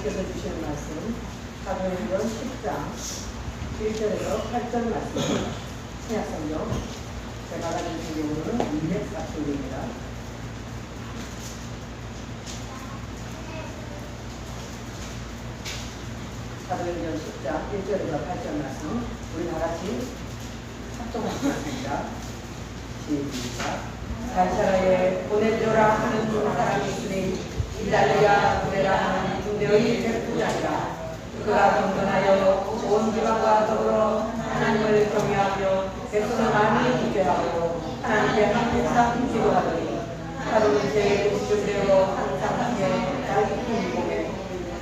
하나님께서 주시는 말씀 사도행전 10장 1절에서 8절 말씀입니다. 신약성경 제가 가진 성경으로는 204쪽입니다. 사도행전 10장 1절에서 8절 말씀 우리 다같이 합독하시겠습니다. 시작. 갈사라에 보내줘라 하는 사람이 있으니 이달리아 구레라 하는 중대의 백부장이라. 그가 경건하여 온 지방과 더불어 하나님을 경외하며 백성을 많이 기대하고 하나님께 항상 기도하더니 하루 제 구주되어 항상 함께 날 깊은 몸에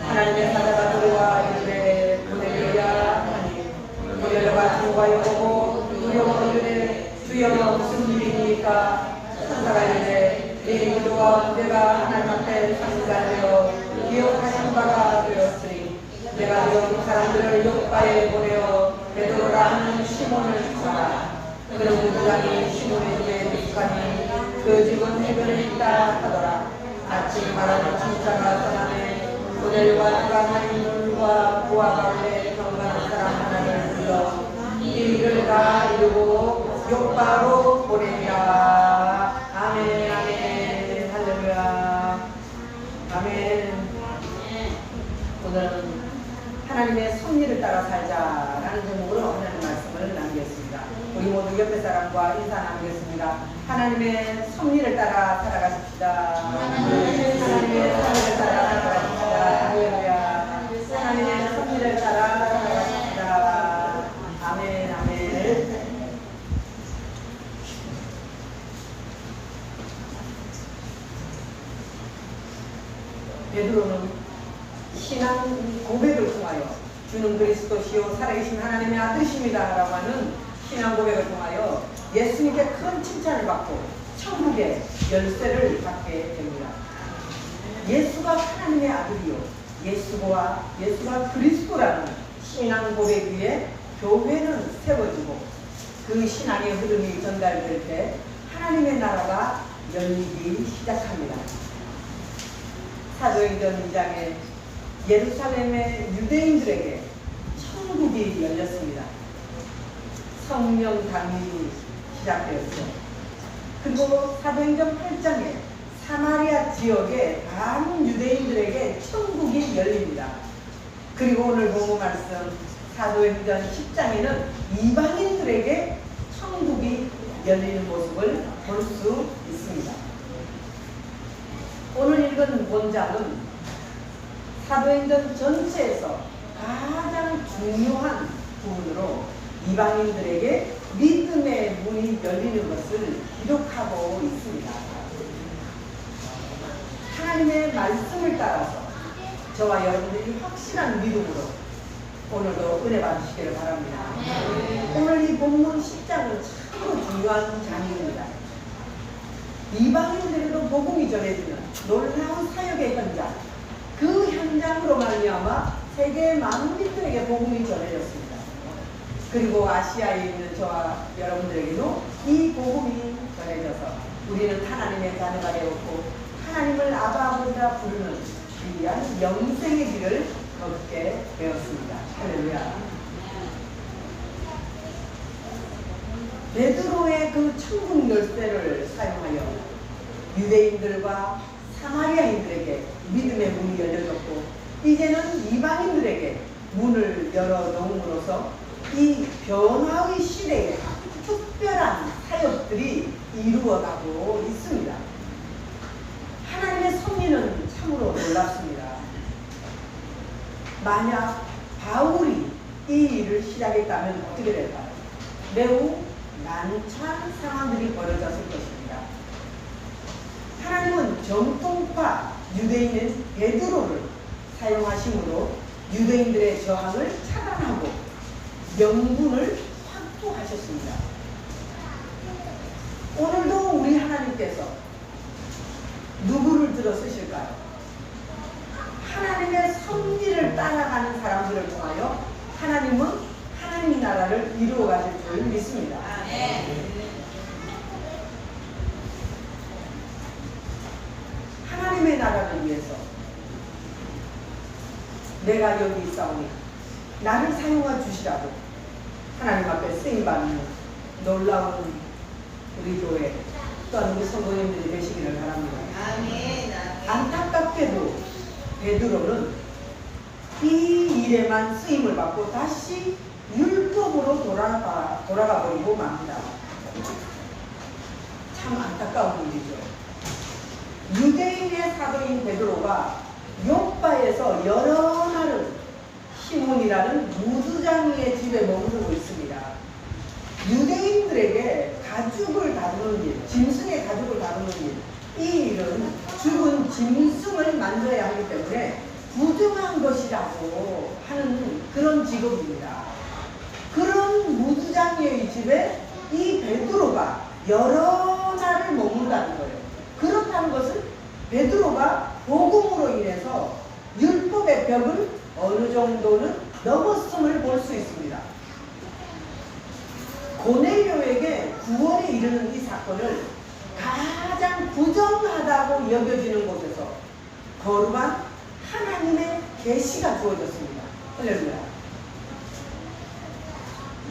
하나님의 사자가 그와 이르되 보내려야 하니 보내려가 주가 여보고 두려워 이르되 주여 무슨 일입니까? 천사가 이르되 네 기도와 내가 하나님 앞에 상달되어 기억하신 바가 되었으니 내가 이 사람들을 요바에 보내어 베드로라 하는 시몬을 찾아라. 그는 부장이 시몬의 집에 도착하니 그 집은 해변에 있다 하더라. 아침 말하는 천사가 떠나네. 고넬과 그가 하나님과 부하 가운데 경건한 사람 하나를 불러 이 일을 다 이루고 요바로 보내니라. 아멘. 아멘. 할렐루야. 아멘. 오늘은 하나님의 섭리를 따라 살자라는 제목으로 하나님 말씀을 나누겠습니다. 우리 모두 옆에 사람과 인사 나누겠습니다. 하나님의 섭리를 따라 살아가십시다. 하나님의 섭리를 따라 살아가십시다. 할렐루야. 하나님의 섭리를 따라 살아가십시다. 아멘. 아멘. 베드로는 신앙 고백을 통하여 주는 그리스도시요 살아계신 하나님의 아들이십니다 라고 하는 신앙 고백을 통하여 예수님께 큰 칭찬을 받고 천국의 열쇠를 받게 됩니다. 예수가 하나님의 아들이요 예수가 그리스도라는 신앙 고백 위에 교회는 세워지고 그 신앙의 흐름이 전달될 때 하나님의 나라가 열리기 시작합니다. 사도행전 2장에 예루살렘의 유대인들에게 천국이 열렸습니다. 성령 강림이 시작되었죠. 그리고 사도행전 8장에 사마리아 지역의 많은 유대인들에게 천국이 열립니다. 그리고 오늘 본문 말씀 사도행전 10장에는 이방인들에게 천국이 열리는 모습을 볼 수 있습니다. 오늘 읽은 본장은 사도행전 전체에서 가장 중요한 부분으로 이방인들에게 믿음의 문이 열리는 것을 기록하고 있습니다. 하나님의 말씀을 따라서 저와 여러분들이 확실한 믿음으로 오늘도 은혜 받으시기를 바랍니다. 오늘 이 본문 10장은 참으로 중요한 장입니다. 이방인들에게도 복음이 전해지는 놀라운 사역의 현장, 그 현장으로 말미암아 세계 만민들에게 복음이 전해졌습니다. 그리고 아시아에 있는 저와 여러분들에게도 이 복음이 전해져서 우리는 하나님의 자녀가 되었고 하나님을 아바 아버지라 부르는 귀한 영생의 길을 걷게 되었습니다. 할렐루야. 베드로의 그 천국 열쇠를 사용하여 유대인들과 사마리아인들에게 믿음의 문이 열려졌고 이제는 이방인들에게 문을 열어놓음으로써 이 변화의 시대에 특별한 사역들이 이루어가고 있습니다. 하나님의 섭리는 참으로 놀랍습니다. 만약 바울이 이 일을 시작했다면 어떻게 될까요? 매우 난처한 상황들이 벌어졌을 것입니다. 하나님은 정통파 유대인인 베드로를 사용하심으로 유대인들의 저항을 차단하고 명분을 확보하셨습니다. 오늘도 우리 하나님께서 누구를 들어 쓰실까요? 하나님의 섭리를 따라가는 사람들을 통하여 하나님은 하나님 나라를 이루어 가실 줄 믿습니다. 하나님의 나라를 위해서 내가 여기 있사오니 나를 사용하 주시라고 하나님 앞에 쓰임받는 놀라운 우리 교회 또한 우리 성도님들이 되시기를 바랍니다. 아멘. 안타깝게도 베드로는 이 일에만 쓰임을 받고 다시 율법으로 돌아가 버리고 맙니다. 참 안타까운 일이죠. 유대인의 사도인 베드로가 요빠에서 여러 날을 시몬이라는 무두장이의 집에 머무르고 있습니다. 유대인들에게 가죽을 다루는 일, 짐승의 가죽을 다루는 일, 이 일은 죽은 짐승을 만져야 하기 때문에 부정한 것이라고 하는 그런 직업입니다. 그런 무두장이의 집에 이 베드로가 여러 날을 머문다는 거예요. 그렇다는 것은 베드로가 복음으로 인해서 율법의 벽을 어느 정도는 넘었음을 볼 수 있습니다. 고넬료에게 구원에 이르는 이 사건을 가장 부정하다고 여겨지는 곳에서 거룩한 하나님의 계시가 주어졌습니다. 할렐루야.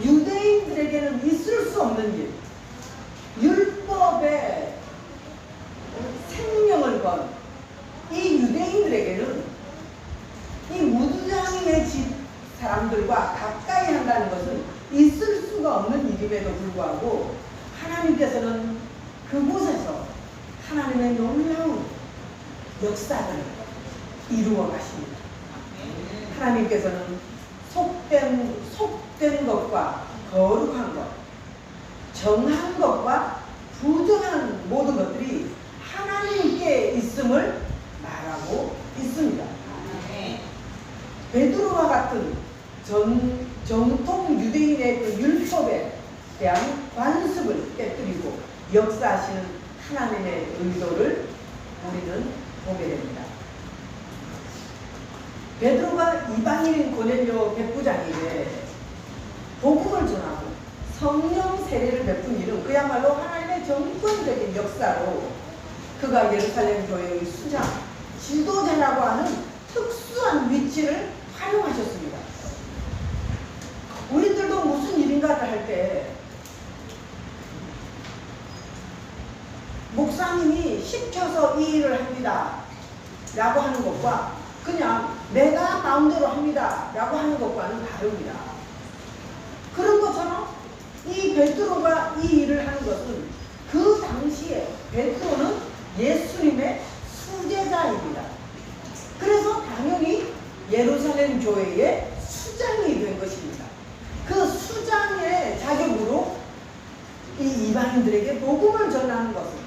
유대인들에게는 있을 수 없는 일, 율법의 생명을 건 이 유대인들에게는 이 무두장이의 집 사람들과 가까이 한다는 것은 있을 수가 없는 일임에도 불구하고 하나님께서는 그곳에서 하나님의 놀라운 역사를 이루어 가십니다. 하나님께서는 속된 것과 거룩한 것, 정한 것과 부정한 모든 것들이 하나님께 있음을 말하고 있습니다. 베드로와 같은 정통 유대인의 그 율법에 대한 관습을 깨뜨리고 역사하시는 하나님의 의도를 우리는 보게 됩니다. 베드로가 이방인인 고넬료 백부장에게 복음을 전하고 성령 세례를 베푼 일은 그야말로 하나님의 정권적인 역사로 그가 예루살렘 교회의 수장, 지도자라고 하는 특수한 위치를 활용하셨습니다. 우리들도 무슨 일인가를 할 때 목사님이 시켜서 이 일을 합니다 라고 하는 것과 그냥 내가 마음대로 합니다 라고 하는 것과는 다릅니다. 그런 것처럼 이 베드로가 이 일을 하는 것은 그 당시에 베드로는 예수님의 수제자입니다. 그래서 당연히 예루살렘 교회의 수장이 된 것입니다. 그 수장의 자격으로 이 이방인들에게 복음을 전하는 것은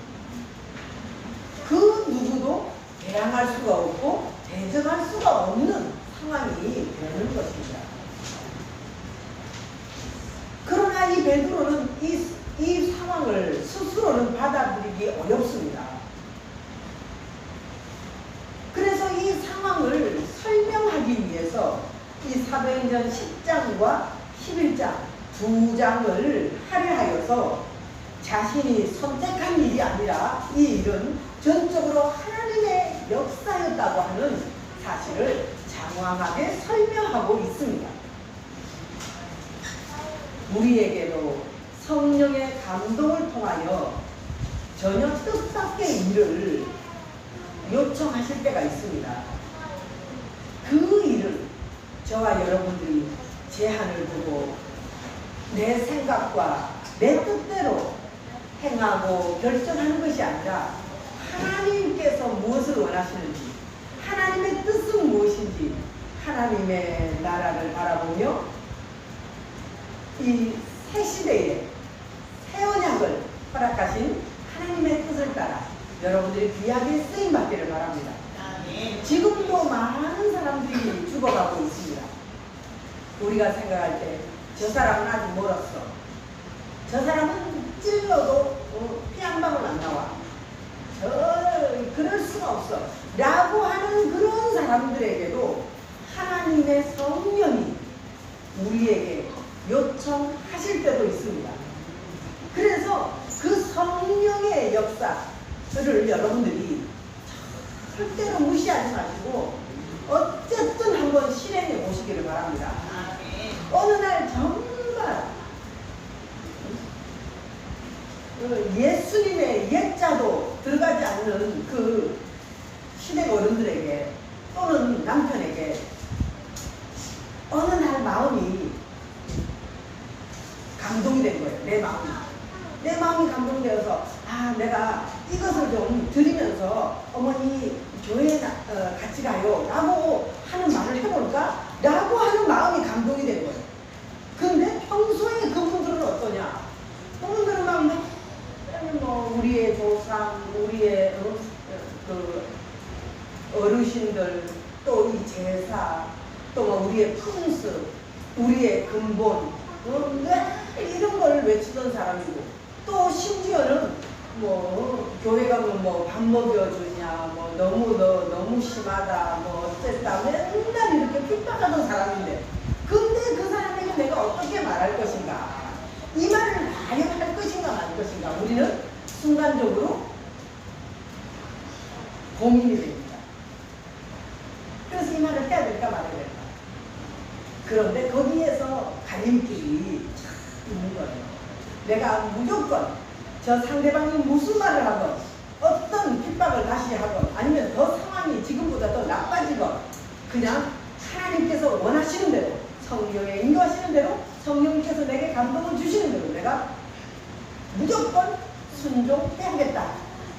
그 누구도 대항할 수가 없고 대적할 수가 없는 상황이 되는 것입니다. 그러나 이 베드로는 이 상황을 스스로는 받아들이기 어렵습니다. 그래서 이 상황을 설명하기 위해서 이 사도행전 10장과 11장 두 장을 할애하여서 자신이 선택한 일이 아니라 이 일은 전적으로 하나님의 역사였다고 하는 사실을 장황하게 설명하고 있습니다. 우리에게도 성령의 감동을 통하여 전혀 뜻밖의 일을 요청하실 때가 있습니다. 그 일을 저와 여러분들이 제한을 두고 내 생각과 내 뜻대로 행하고 결정하는 것이 아니라 하나님께서 무엇을 원하시는지, 하나님의 뜻은 무엇인지, 하나님의 나라를 바라보며 이 새 시대에 새 언약을 허락하신 하나님의 뜻을 따라 여러분들이 귀하게 쓰임받기를 바랍니다. 지금도 많은 사람들이 죽어가고 있습니다. 우리가 생각할 때 저 사람은 아직 멀었어. 저 사람은 찔러도 피 한 방울 안 나와. 그럴 수가 없어. 라고 하는 그런 사람들에게도 하나님의 성령이 우리에게 요청하실 때도 있습니다. 그래서 그 성령의 역사를 여러분들이 절대로 무시하지 마시고 어쨌든 한번 실행해 보시기를 바랍니다. 어느 날 정말 예수님의 옛자도 들어가지 않는 그 시댁 어른들에게 또는 남편에게 어느 날 마음이 감동이 된 거예요. 내 마음이 감동되어서 내가 이것을 좀 드리면서 어머니 교회에 같이 가요 라고 하는 말을 해볼까? 라고 하는 마음이 감동이 된 거예요. 근데 평소에 그분들은 어떠냐? 그분들은 막 우리의 조상, 우리의 그 어르신들, 또 이 제사, 또 우리의 풍습, 우리의 근본, 이런 걸 외치던 사람이고, 또 심지어는 교회 가면 밥 먹여주냐, 너무 심하다, 어쨌다, 맨날 이렇게 핍박하던 사람인데, 근데 그 사람에게 내가 어떻게 말할 것인가? 이 말을 과연 할 것인가 말 것인가? 우리는 순간적으로 고민이 됩니다. 그래서 이 말을 해야 될까 말아야 될까? 그런데 거기에서 갈림길이 참 있는 거예요. 내가 무조건 저 상대방이 무슨 말을 하건 어떤 핍박을 다시 하건 아니면 더 상황이 지금보다 더 나빠지건 그냥 하나님께서 원하시는 대로 성령에 인도하시는 대로 성령께서 내게 감동을 주시는 대로 내가 무조건 순종해야겠다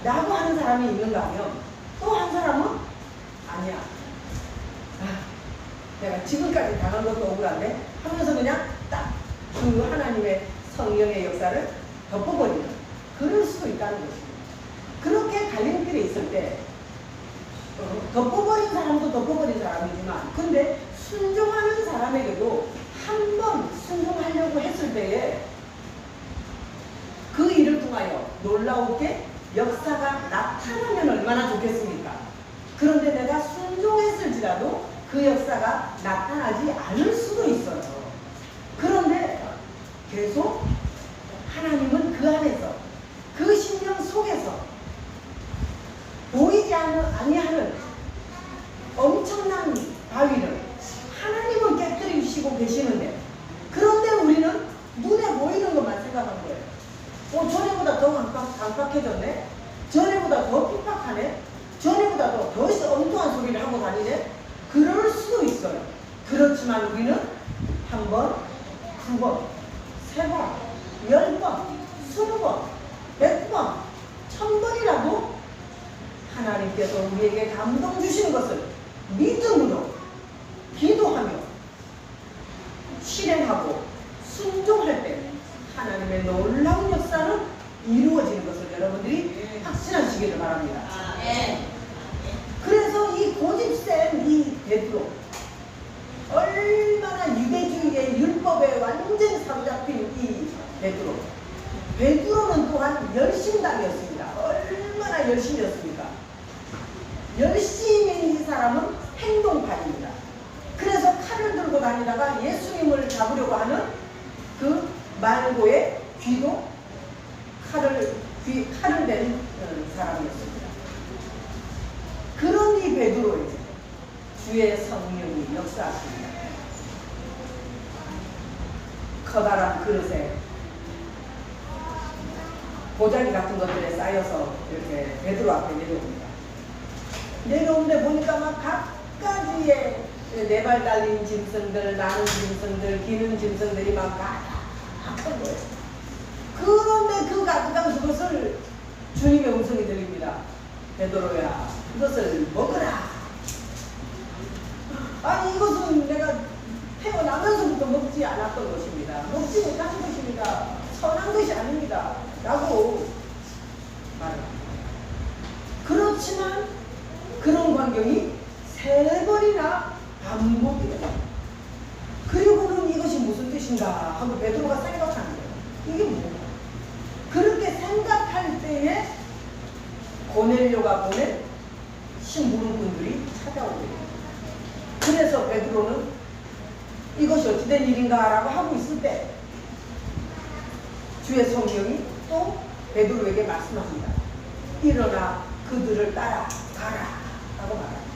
라고 하는 사람이 있는가 하면 또 한 사람은 아니야. 내가 지금까지 당한 것도 억울한데 하면서 그냥 딱 그 하나님의 성령의 역사를 덮어버리는 그럴 수도 있다는 것입니다. 그렇게 갈림길에 있을 때 덮어버린 사람도 덮어버린 사람이지만 근데 순종하는 사람에게도 한 번 순종하려고 했을 때에 그 일을 통하여 놀라우게 역사가 나타나면 얼마나 좋겠습니까? 그런데 내가 순종했을지라도 그 역사가 나타나지 않을 수도 있어요. 그런데 계속 하나님은 그 안에서 그 심령 속에서 보이지 아니하는 엄청난 바위를 하나님은 깨뜨리시고 계시는데 그런데 우리는 눈에 보이는 것만 생각한 거예요. 전에보다 더 강박해졌네? 전에보다 더 핍박하네? 전에보다 더 엉뚱한 소리를 하고 다니네? 그럴 수도 있어요. 그렇지만 우리는 한 번, 두 번, 세 번, 10번, 20번, 100번, 1000번이라도 하나님께서 우리에게 감동 주시는 것을 믿음으로 기도하며 실행하고 순종할 때 하나님의 놀라운 역사는 이루어지는 것을 여러분들이 확신하시기를 바랍니다. 그래서 이 고집센 이 베드로 얼마나 유대주의의 율법에 완전히 사로잡힌 이 베드로는 또한 열심당이었습니다. 얼마나 열심이었습니까? 열심인 이 사람은 행동파입니다. 그래서 칼을 들고 다니다가 예수님을 잡으려고 하는 그 말고의 귀도 칼을 댄 사람이었습니다. 그런 이 베드로에게 주의 성령이 역사하십니다. 커다란 그릇에 보자기 같은 것들에 쌓여서 이렇게 베드로 앞에 내려옵니다. 내려오는데 보니까 막 각가지의 네 발 달린 짐승들, 나는 짐승들, 기는 짐승들이 막 가득한 거예요. 그런데 그 가득한 그것을 주님의 음성이 들립니다. 베드로야, 이것을 먹으라. 아니 이것은 내가 태어나면서부터 먹지 않았던 것입니다. 먹지 못하는 것입니다. 선한 것이 아닙니다. 라고 말합니다. 그렇지만 그런 광경이 3번이나 반복이 됩니다. 그리고는 이것이 무슨 뜻인가 하고 베드로가 생각하는 거예요. 이게 뭐야? 그렇게 생각할 때에 고넬료가 보낸 심부름꾼들이 찾아오게 됩니다. 그래서 베드로는 이것이 어찌된 일인가 라고 하고 있을 때 주의 성령이 또 베드로에게 말씀합니다. 일어나 그들을 따라 가라 라고 말합니다.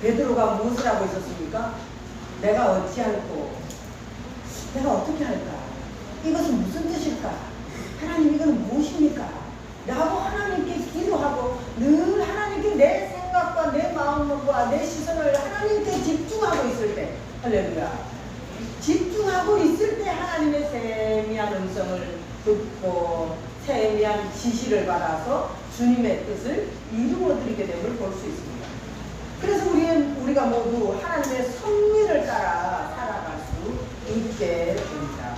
베드로가 무엇을 하고 있었습니까? 내가 어찌할꼬? 내가 어떻게 할까? 이것은 무슨 뜻일까? 하나님 이건 무엇입니까? 라고 하나님께 기도하고 늘 하나님께 내 생각과 내 마음과 내 시선을 하나님께 집중하고 있을 때, 할렐루야, 집중하고 있을 때 하나님의 세미한 음성을 듣고 세미한 지시를 받아서 주님의 뜻을 이루어드리게 됨을 볼 수 있습니다. 그래서 우리가 모두 하나님의 섭리를 따라 살아갈 수 있게 됩니다.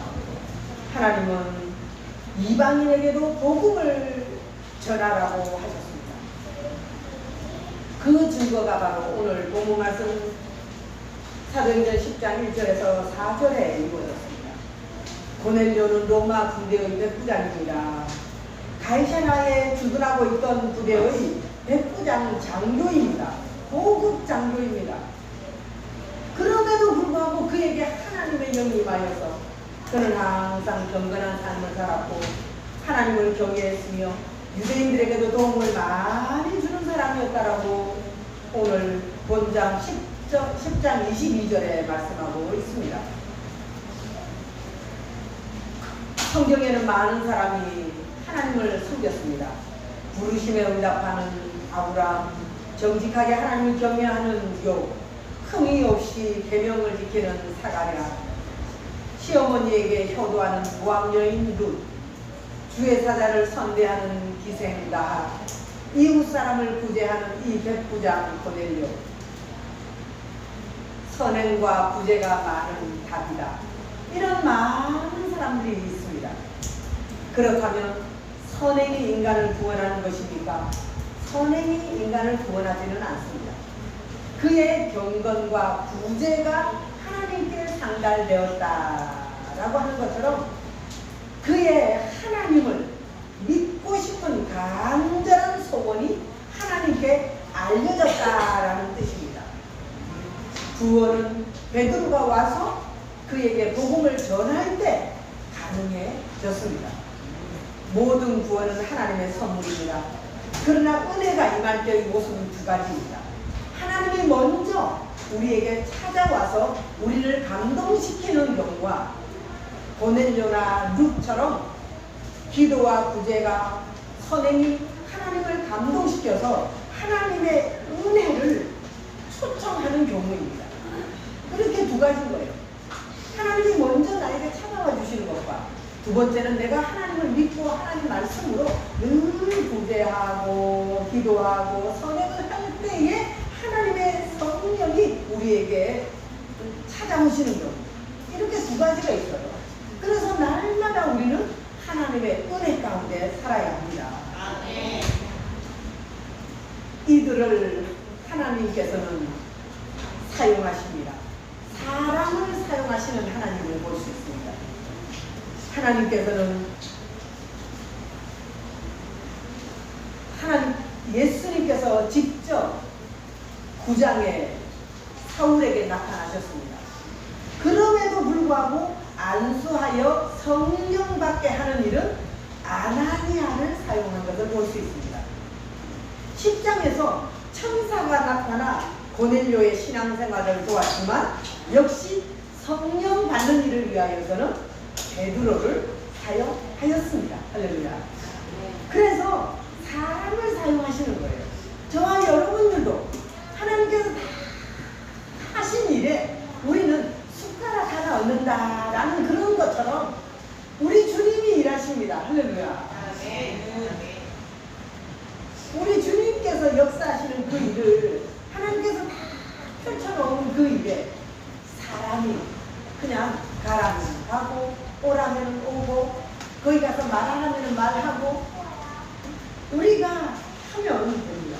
하나님은 이방인에게도 복음을 전하라고 하셨습니다. 그 증거가 바로 오늘 본문 말씀 사도행전 10장 1절에서 4절에 이루어졌습니다. 고넬료는 로마 군대의 백부장입니다. 가이사랴에 주둔하고 있던 부대의 백부장 장교입니다. 고급 장교입니다. 그럼에도 불구하고 그에게 하나님의 영이 임하여서 그는 항상 경건한 삶을 살았고 하나님을 경외했으며 유대인들에게도 도움을 많이 주는 사람이었다라고 오늘 본장 10장 22절에 말씀하고 있습니다. 성경에는 많은 사람이 하나님을 섬겼습니다. 부르심에 응답하는 아브라함, 정직하게 하나님을 경외하는 욥, 흠이 없이 계명을 지키는 사가랴, 시어머니에게 효도하는 무학여인 룻, 주의 사자를 선대하는 기생다, 이웃 사람을 구제하는 이 백부장 고넬료, 선행과 부제가 많은 답이다. 이런 많은 사람들이 있습니다. 그렇다면 선행이 인간을 구원하는 것입니까? 선행이 인간을 구원하지는 않습니다. 그의 경건과 부제가 하나님께 상달되었다라고 하는 것처럼 그의 하나님을 믿고 싶은 간절한 소원이 하나님께 알려졌다라는 뜻입니다. 구원은 베드로가 와서 그에게 복음을 전할 때 가능해졌습니다. 모든 구원은 하나님의 선물입니다. 그러나 은혜가 임할 때의 모습은 두 가지입니다. 하나님이 먼저 우리에게 찾아와서 우리를 감동시키는 경우와 고넬료나 룻처럼 기도와 구제가 선행이 하나님을 감동시켜서 하나님의 은혜를 초청하는 경우입니다. 그렇게 두 가지인 거예요. 하나님이 먼저 나에게 찾아와 주시는 것과 두 번째는 내가 하나님을 믿고 하나님 말씀으로 늘 구제하고 기도하고 선행을 할 때에 하나님의 성령이 우리에게 찾아오시는 경우, 이렇게 두 가지가 있어요. 그래서 날마다 우리는 하나님의 은혜 가운데 살아야 합니다. 아멘. 이들을 하나님께서는 사용하십니다. 사람을 사용하시는 하나님을 볼 수 있습니다. 하나님께서는 예수님께서 직접 9장에 사울에게 나타나셨습니다. 그럼에도 불구하고 안수하여 성령 받게 하는 일은 아나니아를 사용한 것을 볼 수 있습니다. 10장에서 천사가 나타나 고넬료의 신앙생활을 도왔지만 역시 성령 받는 일을 위하여서는 베드로를 사용하였습니다. 할렐루야. 그래서 사람을 사용하시는 거예요. 저와 여러분들도 하나님께서 다 하신 일에 우리는 숟가락 하나 얻는다라는 그런 것처럼 우리 주님이 일하십니다. 할렐루야. 우리 주님께서 역사하시는 그 일을 하나님께서 다 펼쳐놓은 그 일에 사람이 그냥 가라면 가고 오라면 오고 거기 가서 말하라면 말하고 우리가 하면 됩니다.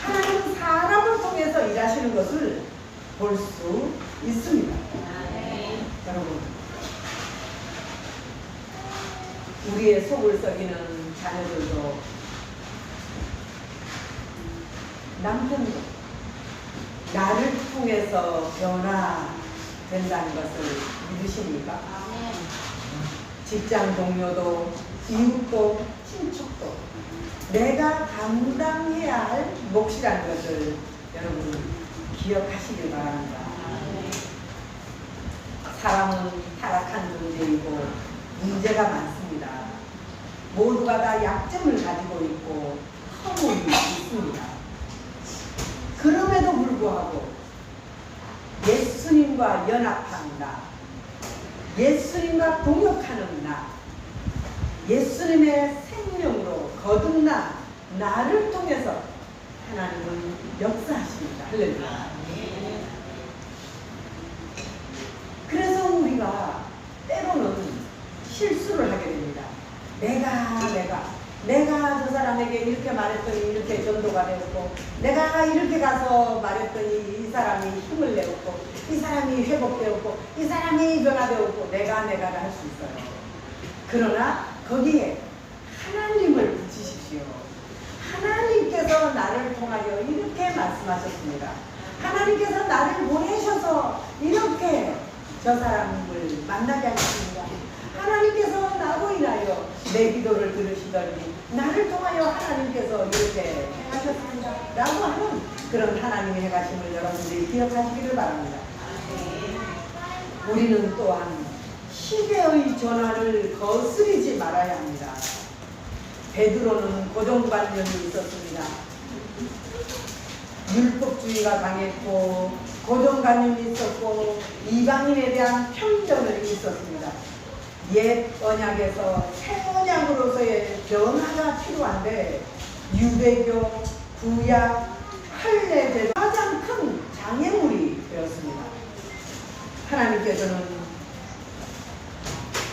하나님은 사람을 통해서 일하시는 것을 볼 수 있습니다. 여러분, 우리의 속을 썩이는 자녀들도 남편도 나를 통해서 변화된다는 것을 믿으십니까? 직장 동료도 이웃도 친척도 내가 감당해야 할 몫이라는 것을 여러분 기억하시길 바랍니다. 사람은 타락한 존재이고 문제가 많습니다. 모두가 다 약점을 가지고 있고 허물이 있습니다. 그럼에도 불구하고 예수님과 연합한 나, 예수님과 동역하는 나, 예수님의 생명으로 거듭난 나를 통해서 하나님은 역사하십니다. 할렐루야. 그래서 우리가 때로는 실수를 하게 됩니다. 내가 저 사람에게 이렇게 말했더니 이렇게 전도가 되었고, 내가 이렇게 가서 말했더니 이 사람이 힘을 내었고, 이 사람이 회복되었고, 이 사람이 변화되었고, 내가를 할 수 있어요. 그러나 거기에 하나님을 붙이십시오. 하나님께서 나를 통하여 이렇게 말씀하셨습니다. 하나님께서 나를 보내셔서 이렇게 저 사람을 만나게 하셨습니다. 하나님께서 나로 인하여 내 기도를 들으시더니 나를 통하여 하나님께서 이렇게 행하셨습니다. 라고 하는 그런 하나님의 행하심을 여러분들이 기억하시기를 바랍니다. 우리는 또한 시대의 전환을 거스르지 말아야 합니다. 베드로는 고정관념이 있었습니다. 율법주의가 강했고 고정관념이 있었고 이방인에 대한 편견이 있었습니다. 옛 언약에서 새 언약으로서의 변화가 필요한데 유대교, 구약, 할례제도 가장 큰 장애물이 되었습니다. 하나님께서는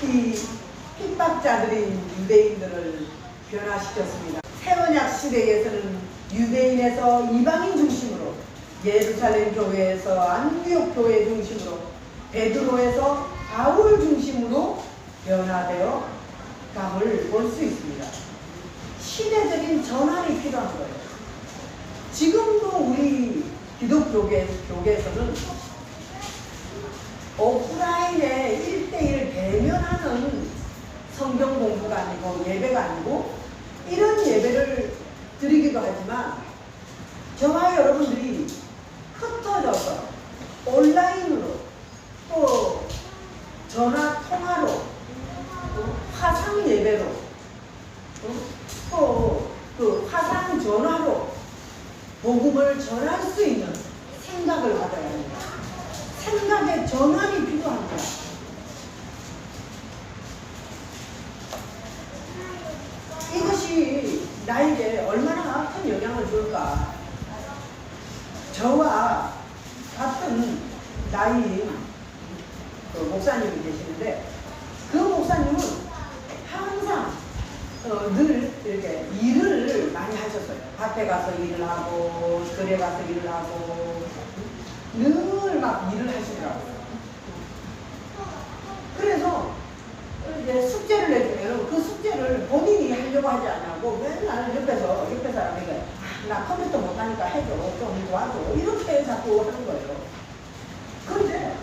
이 핍박자들인 유대인들을 변화시켰습니다. 새 언약 시대에서는 유대인에서 이방인 중심으로, 예루살렘 교회에서 안디옥 교회 중심으로, 베드로에서 바울 중심으로 변화되어 감을 볼 수 있습니다. 시대적인 전환이 필요한 거예요. 지금도 우리 기독교계에서는 오프라인에 1대1 대면하는 성경 공부가 아니고 예배가 아니고 이런 예배를 드리기도 하지만 저와 여러분들이 흩어져서 온라인으로 또 전화 통화로 화상 예배로 또 그 화상 전화로 복음을 전할 수 있는 생각을 가져야 합니다. 생각의 전환이 필요합니다. 이것이 나에게 얼마나 큰 영향을 줄까? 저와 같은 나이인 그 목사님이 계시는데 그 목사님은 항상 늘 이렇게 일을 많이 하셨어요. 밭에 가서 일을 하고 들에 가서 일을 하고 늘 막 일을 하시더라고요. 그래서 이제 숙제를 내주면 그 숙제를 본인이 하려고 하지 않고 맨날 옆에 사람에게 나 컴퓨터 못하니까 해줘, 좀 도와줘 이렇게 자꾸 하는 거예요. 그런데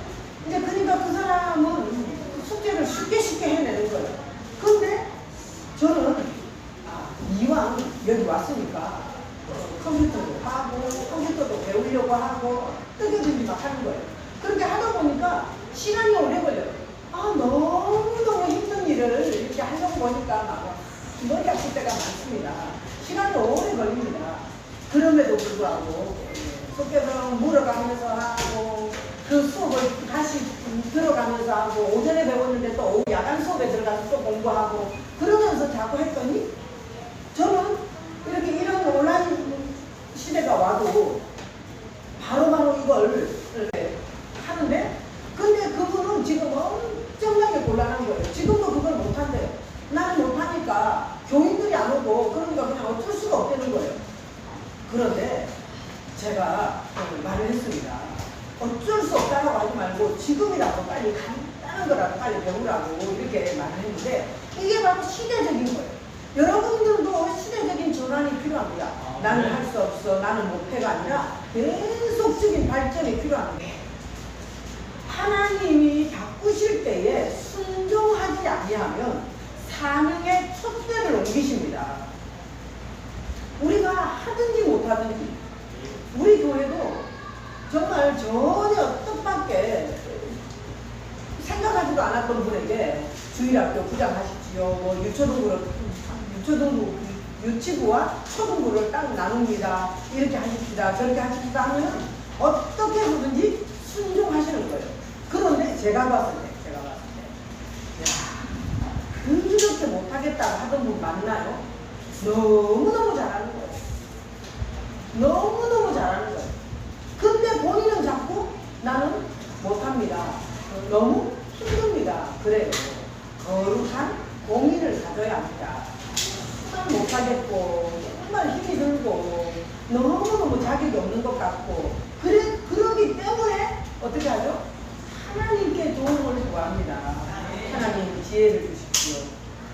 이제 그러니까 그 사람은 숙제를 쉽게 해내는 거예요. 근데 저는 이왕 여기 왔으니까 컴퓨터도 하고 컴퓨터도 배우려고 하고 뜨개질이 막 하는 거예요. 그렇게 하다 보니까 시간이 오래 걸려요. 너무너무 힘든 일을 이렇게 하려고 보니까 막 머리 아플 때가 많습니다. 시간이 오래 걸립니다. 그럼에도 불구하고 속에서 물어가면서 하고 그 수업을 다시 들어가면서 하고 오전에 배웠는데 또 오후 야간 수업에 들어가서 또 공부하고 그러면서 자꾸 했더니 저는 이렇게 이런 온라인 시대가 와도 바로바로 이걸 하는데 근데 그분은 지금 엄청나게 곤란한 거예요. 지금도 그걸 못한대요. 나는 못하니까 교인들이 안 오고 그러니까 그냥 어쩔 수가 없다는 거예요. 그런데 제가 말을 했습니다. 어쩔 수 없다고 하지 말고 지금이라도 빨리 간단한 거라도 빨리 배우라고 이렇게 말을 했는데 이게 바로 시대적인 거예요. 여러분들도 시대적인 전환이 필요합니다. 나는 할 수 없어, 나는 못해가 아니라 계속적인 발전이 필요합니다. 하나님이 바꾸실 때에 순종하지 아니하면 사명의 촛대를 옮기십니다. 우리가 하든지 못하든지 우리 교회도 정말 전혀 뜻밖의 생각하지도 않았던 분에게 주일학교 부장하십시오. 뭐 유치부와 초등부를 딱 나눕니다. 이렇게 하십시다. 저렇게 하십시다 하면 어떻게 하든지 순종하시는 거예요. 그런데 제가 봤을 때, 그렇게 못하겠다고 하던 분 맞나요? 너무너무 잘하는 거예요. 너무너무 잘하는 거예요. 근데 본인은 자꾸 나는 못합니다. 너무 힘듭니다. 그래요. 거룩한 공의를 가져야 합니다. 정말 못하겠고, 정말 힘이 들고, 너무너무 자격이 없는 것 같고, 그러기 때문에 어떻게 하죠? 하나님께 도움을 구합니다. 하나님 지혜를 주십시오.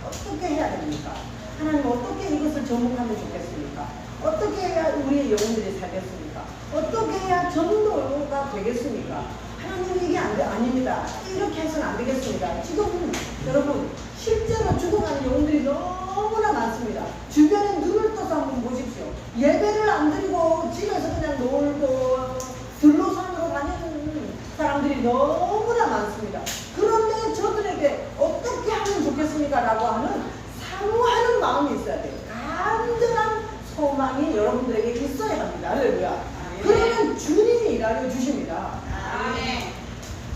어떻게 해야 됩니까? 하나님 어떻게 이것을 접목하면 좋겠습니까? 어떻게 해야 우리의 영혼들이 살겠습니까? 어떻게 해야 전도가 되겠습니까? 하나님 이게 아닙니다. 이렇게 해서는 안 되겠습니다. 지금 여러분 실제로 죽어가는 영혼들이 너무나 많습니다. 주변에 눈을 떠서 한번 보십시오. 예배를 안 드리고 집에서 그냥 놀고 들로산으로 다니는 사람들이 너무나 많습니다. 그런데 저들에게 어떻게 하면 좋겠습니까? 라고 하는 사모하는 마음이 있어야 돼요. 간절한 소망이 여러분들에게 있어야 합니다. 할렐루야. 그러면 주님이 일하여 주십니다.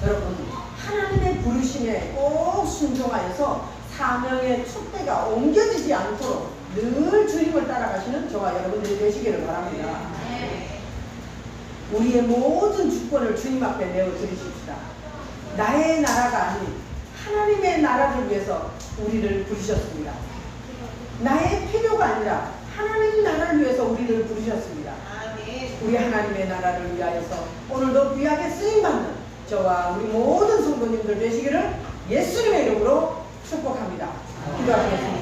여러분 하나님의 부르심에 꼭 순종하여서 사명의 촛대가 옮겨지지 않도록 늘 주님을 따라가시는 저와 여러분들이 되시기를 바랍니다. 우리의 모든 주권을 주님 앞에 내어드리십시다. 나의 나라가 아닌 하나님의 나라를 위해서 우리를 부르셨습니다. 나의 필요가 아니라 하나님 나라를 위해서 우리를 부르셨습니다. 우리 하나님의 나라를 위하여서 오늘도 귀하게 쓰임받는 저와 우리 모든 성도님들 되시기를 예수님의 이름으로 축복합니다. 기도하겠습니다.